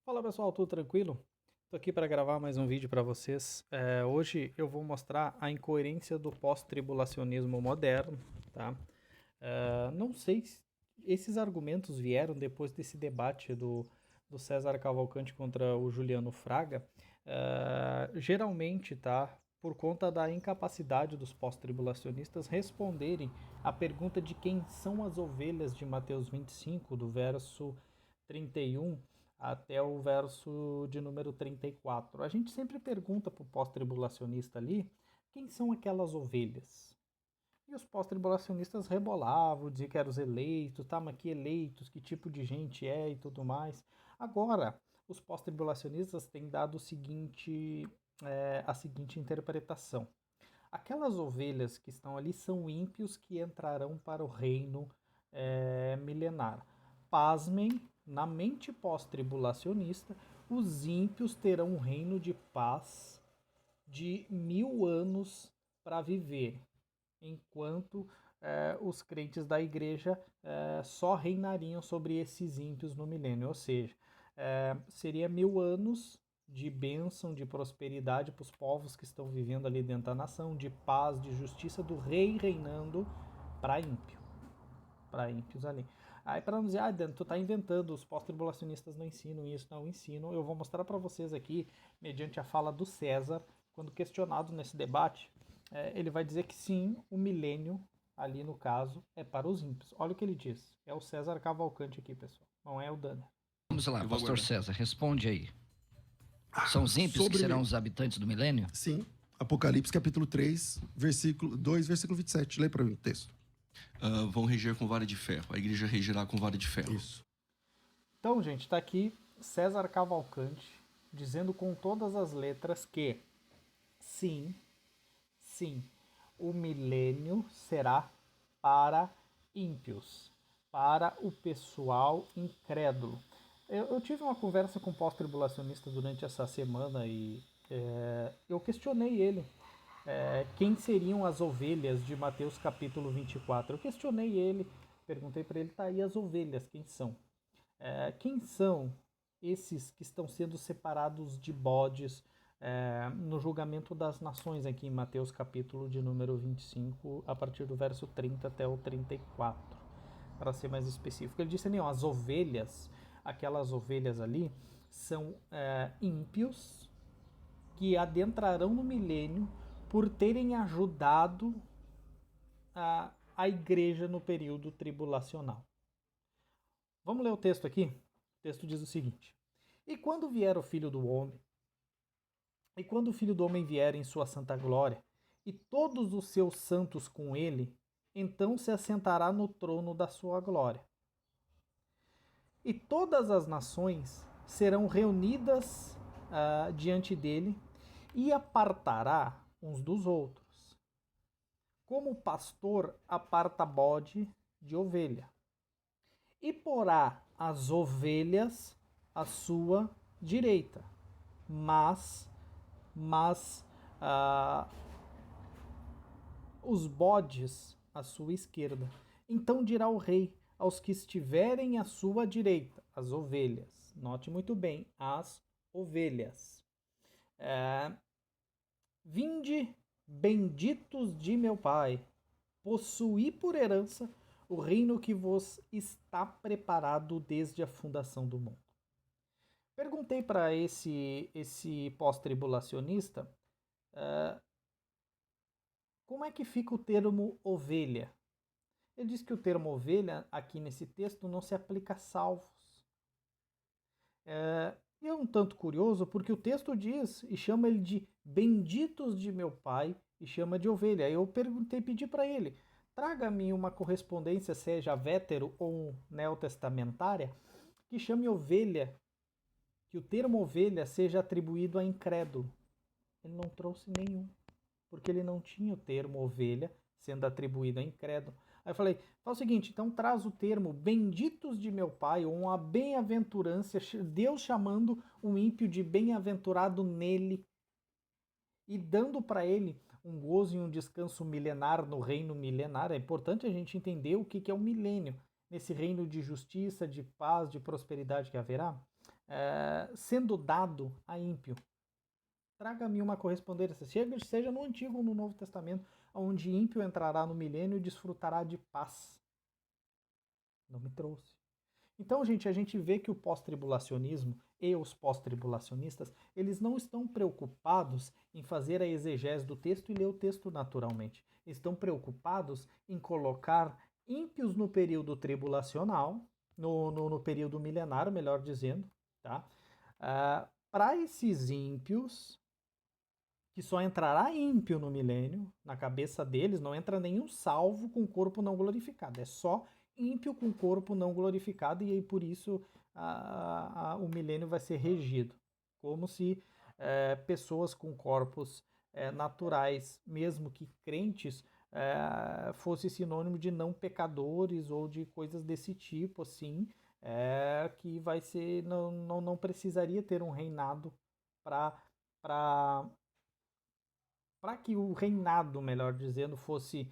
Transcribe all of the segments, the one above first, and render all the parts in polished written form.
Fala pessoal, tudo tranquilo? Tô aqui para gravar mais um vídeo para vocês. Hoje eu vou mostrar a incoerência do pós-tribulacionismo moderno, tá? Não sei se esses argumentos vieram depois desse debate do César Cavalcanti contra o Juliano Fraga. Geralmente, tá? Por conta da incapacidade dos pós-tribulacionistas responderem à pergunta de quem são as ovelhas de Mateus 25, do verso 31 até o verso de número 34. A gente sempre pergunta para o pós-tribulacionista ali quem são aquelas ovelhas. E os pós-tribulacionistas rebolavam, diziam que eram os eleitos, tá, mas que eleitos, que tipo de gente é e tudo mais. Agora, os pós-tribulacionistas têm dado a seguinte interpretação. Aquelas ovelhas que estão ali são ímpios que entrarão para o reino milenar. Pasmem, na mente pós-tribulacionista, os ímpios terão um reino de paz de 1000 anos para viver, enquanto os crentes da igreja só reinariam sobre esses ímpios no milênio. Ou seja, seria 1000 anos de bênção, de prosperidade para os povos que estão vivendo ali dentro da nação, de paz, de justiça, do rei reinando para ímpios ali. Aí para não dizer, Dan, tu tá inventando, os pós-tribulacionistas não ensinam isso, não ensinam. Eu vou mostrar para vocês aqui, mediante a fala do César, quando questionado nesse debate, ele vai dizer que sim, o milênio, ali no caso, é para os ímpios. Olha o que ele diz. É o César Cavalcante aqui, pessoal. Não é o Danner. Vamos lá, pastor aguardar. César, responde aí. São os ímpios que serão os habitantes do milênio? Sim. Apocalipse capítulo 3, versículo 2, versículo 27. Lê para mim o texto. Vão reger com vara de ferro. A igreja regerá com vara de ferro. Isso. Então, gente, está aqui César Cavalcante dizendo com todas as letras que sim, o milênio será para ímpios, para o pessoal incrédulo. Eu tive uma conversa com um pós-tribulacionista durante essa semana e eu questionei ele. Quem seriam as ovelhas de Mateus capítulo 24? Eu questionei ele, perguntei para ele, tá aí as ovelhas, quem são? Quem são esses que estão sendo separados de bodes no julgamento das nações aqui em Mateus capítulo de número 25, a partir do verso 30 até o 34, para ser mais específico. Ele disse, não, as ovelhas, aquelas ovelhas ali, são ímpios que adentrarão no milênio por terem ajudado a igreja no período tribulacional. Vamos ler o texto aqui? O texto diz o seguinte: E quando vier o Filho do Homem, e quando o Filho do Homem vier em sua santa glória, e todos os seus santos com ele, então se assentará no trono da sua glória. E todas as nações serão reunidas diante dele, e apartará uns dos outros, como o pastor aparta bode de ovelha, e porá as ovelhas à sua direita, mas os bodes à sua esquerda. Então dirá o rei aos que estiverem à sua direita, as ovelhas, note muito bem, as ovelhas, vinde, benditos de meu Pai, possuí por herança o reino que vos está preparado desde a fundação do mundo. Perguntei para esse pós-tribulacionista como é que fica o termo ovelha. Ele diz que o termo ovelha, aqui nesse texto, não se aplica a salvos. E é um tanto curioso porque o texto diz e chama ele de benditos de meu Pai e chama de ovelha. Eu pedi para ele, traga-me uma correspondência, seja vétero ou neotestamentária, que chame ovelha, que o termo ovelha seja atribuído a incrédulo. Ele não trouxe nenhum, porque ele não tinha o termo ovelha sendo atribuído a incrédulo. Aí eu falei, faz o seguinte, então traz o termo benditos de meu Pai, ou uma bem-aventurança, Deus chamando um ímpio de bem-aventurado nele, e dando para ele um gozo e um descanso milenar no reino milenar. É importante a gente entender o que é o milênio, nesse reino de justiça, de paz, de prosperidade que haverá. sendo dado a ímpio. Traga-me uma correspondência, seja no Antigo ou no Novo Testamento, onde ímpio entrará no milênio e desfrutará de paz. Não me trouxe. Então, gente, a gente vê que o pós-tribulacionismo e os pós-tribulacionistas, eles não estão preocupados em fazer a exegese do texto e ler o texto naturalmente. Estão preocupados em colocar ímpios no período tribulacional, no período milenário, melhor dizendo, tá? Para esses ímpios, que só entrará ímpio no milênio, na cabeça deles não entra nenhum salvo com corpo não glorificado, é só ímpio com corpo não glorificado, e aí por isso o milênio vai ser regido, como se pessoas com corpos naturais, mesmo que crentes, fosse sinônimo de não pecadores ou de coisas desse tipo, assim, que vai ser, não precisaria ter um reinado para que o reinado, melhor dizendo, fosse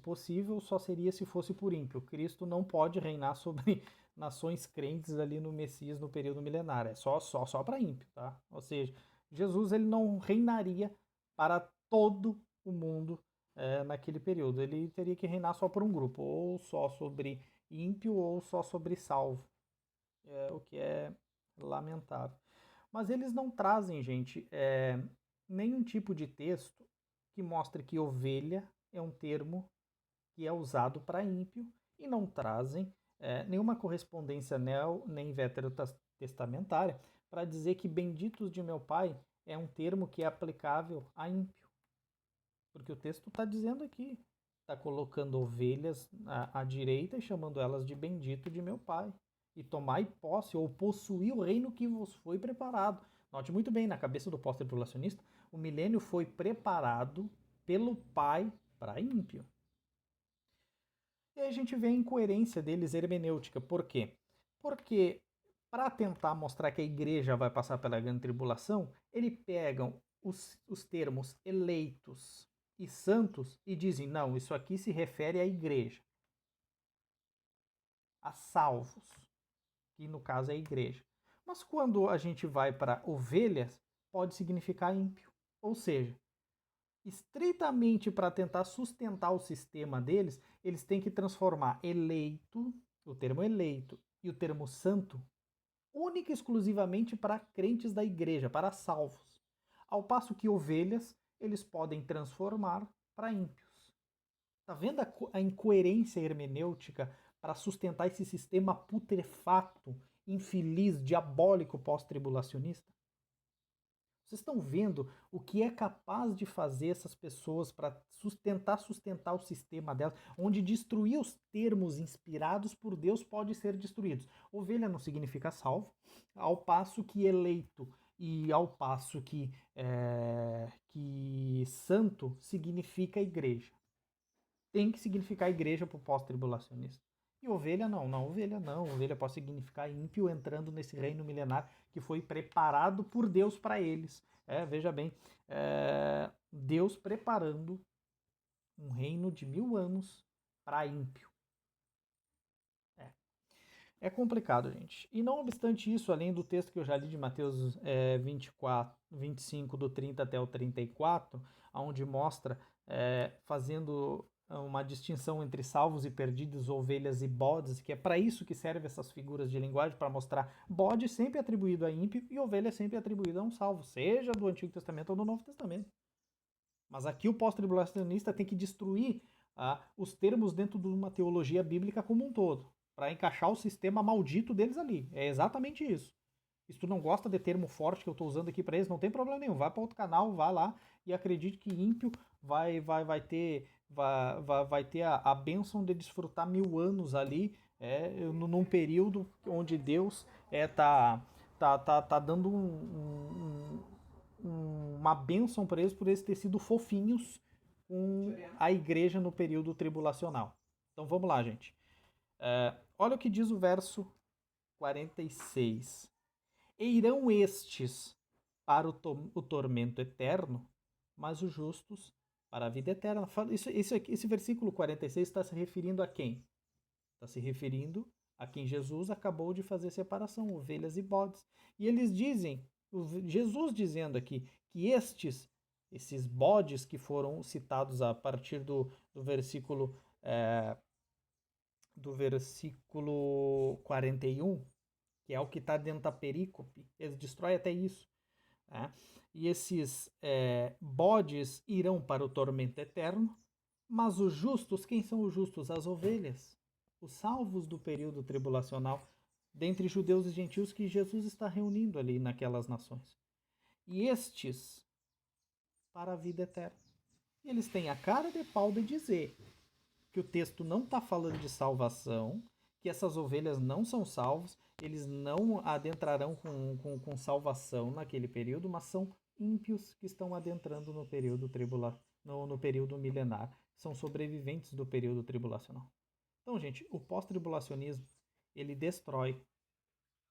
possível, só seria se fosse por ímpio. Cristo não pode reinar sobre nações crentes ali no Messias no período milenário, é só para ímpio, tá? Ou seja, Jesus ele não reinaria para todo o mundo naquele período, ele teria que reinar só por um grupo, ou só sobre ímpio ou só sobre salvo, o que é lamentável. Mas eles não trazem, gente, nenhum tipo de texto que mostre que ovelha é um termo que é usado para ímpio, e não trazem nenhuma correspondência nem veterotestamentária para dizer que benditos de meu pai é um termo que é aplicável a ímpio. Porque o texto está dizendo aqui, está colocando ovelhas à direita e chamando elas de bendito de meu pai. E tomai posse ou possuir o reino que vos foi preparado. Note muito bem, na cabeça do pós-tribulacionista, o milênio foi preparado pelo Pai para ímpio. E aí a gente vê a incoerência deles hermenêutica. Por quê? Porque para tentar mostrar que a igreja vai passar pela grande tribulação, eles pegam os termos eleitos e santos e dizem, não, isso aqui se refere à igreja, a salvos, que no caso é a igreja. Mas quando a gente vai para ovelhas, pode significar ímpio. Ou seja, estritamente para tentar sustentar o sistema deles, eles têm que transformar eleito, o termo eleito e o termo santo, única e exclusivamente para crentes da igreja, para salvos. Ao passo que ovelhas, eles podem transformar para ímpios. Está vendo a incoerência hermenêutica para sustentar esse sistema putrefato, infeliz, diabólico pós-tribulacionista? Vocês estão vendo o que é capaz de fazer essas pessoas para sustentar o sistema delas, onde destruir os termos inspirados por Deus pode ser destruídos. Ovelha não significa salvo, ao passo que eleito e ao passo que santo significa igreja. Tem que significar igreja para o pós-tribulacionista. E ovelha não, ovelha pode significar ímpio entrando nesse reino milenar que foi preparado por Deus para eles. Veja bem, Deus preparando um reino de 1000 anos para ímpio. É complicado, gente. E não obstante isso, além do texto que eu já li de Mateus 25, do 30 até o 34, onde mostra fazendo uma distinção entre salvos e perdidos, ovelhas e bodes, que é para isso que servem essas figuras de linguagem, para mostrar bode sempre atribuído a ímpio e ovelha sempre atribuída a um salvo, seja do Antigo Testamento ou do Novo Testamento. Mas aqui o pós-tribulacionista tem que destruir os termos dentro de uma teologia bíblica como um todo, para encaixar o sistema maldito deles ali. É exatamente isso. Se tu não gosta de termo forte que eu estou usando aqui para eles, não tem problema nenhum. Vai para outro canal, vai lá e acredite que ímpio vai ter a bênção de desfrutar 1000 anos ali, num período onde Deus tá dando uma bênção para eles por eles terem sido fofinhos com a igreja no período tribulacional. Então vamos lá, gente. Olha o que diz o verso 46. E irão estes para o tormento eterno, mas os justos para a vida eterna. Esse versículo 46 está se referindo a quem? Está se referindo a quem Jesus acabou de fazer separação, ovelhas e bodes. E eles dizem, Jesus dizendo aqui, que esses bodes que foram citados a partir do versículo 41, que é o que está dentro da perícope, eles destroem até isso. Né? E esses bodes irão para o tormento eterno, mas os justos, quem são os justos? As ovelhas, os salvos do período tribulacional, dentre judeus e gentios que Jesus está reunindo ali naquelas nações. E estes para a vida eterna. E eles têm a cara de pau de dizer que o texto não está falando de salvação, que essas ovelhas não são salvos, eles não adentrarão com salvação naquele período, mas são ímpios que estão adentrando no período no período milenar, são sobreviventes do período tribulacional. Então, gente, o pós-tribulacionismo, ele destrói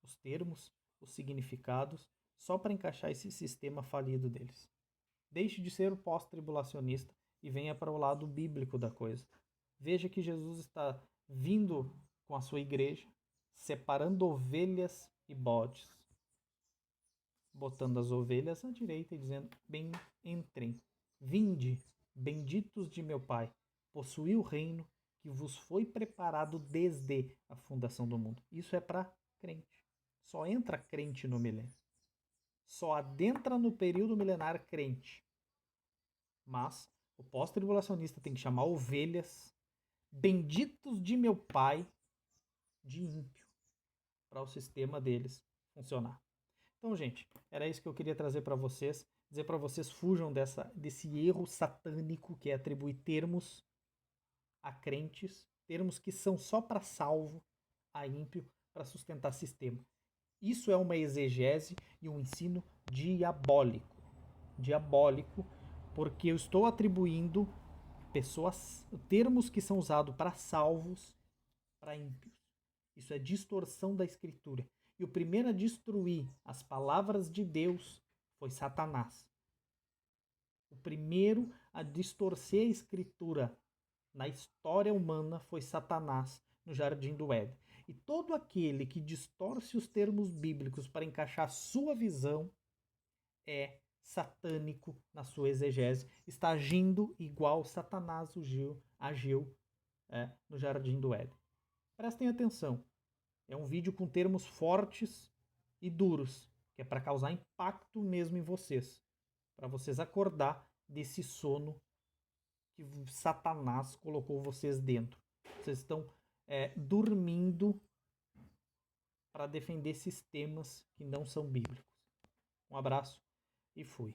os termos, os significados, só para encaixar esse sistema falido deles. Deixe de ser o pós-tribulacionista e venha para o lado bíblico da coisa. Veja que Jesus está vindo com a sua igreja, separando ovelhas e bodes, botando as ovelhas à direita e dizendo: bem, entrem, vinde, benditos de meu Pai, possuí o reino que vos foi preparado desde a fundação do mundo. Isso é para crente. Só entra crente no milênio. Só adentra no período milenar crente. Mas o pós-tribulacionista tem que chamar ovelhas, benditos de meu Pai, de ímpio, para o sistema deles funcionar. Então, gente, era isso que eu queria trazer para vocês. Dizer para vocês, fujam desse erro satânico que é atribuir termos a crentes, termos que são só para salvo, a ímpio, para sustentar sistema. Isso é uma exegese e um ensino diabólico. Diabólico, porque eu estou atribuindo termos que são usados para salvos, para ímpios. Isso é distorção da Escritura. E o primeiro a destruir as palavras de Deus foi Satanás. O primeiro a distorcer a Escritura na história humana foi Satanás, no Jardim do Éden. E todo aquele que distorce os termos bíblicos para encaixar sua visão é satânico na sua exegese, está agindo igual Satanás agiu no Jardim do Éden. Prestem atenção, é um vídeo com termos fortes e duros, que é para causar impacto mesmo em vocês, para vocês acordar desse sono que Satanás colocou vocês dentro. Vocês estão dormindo para defender sistemas que não são bíblicos. Um abraço e fui.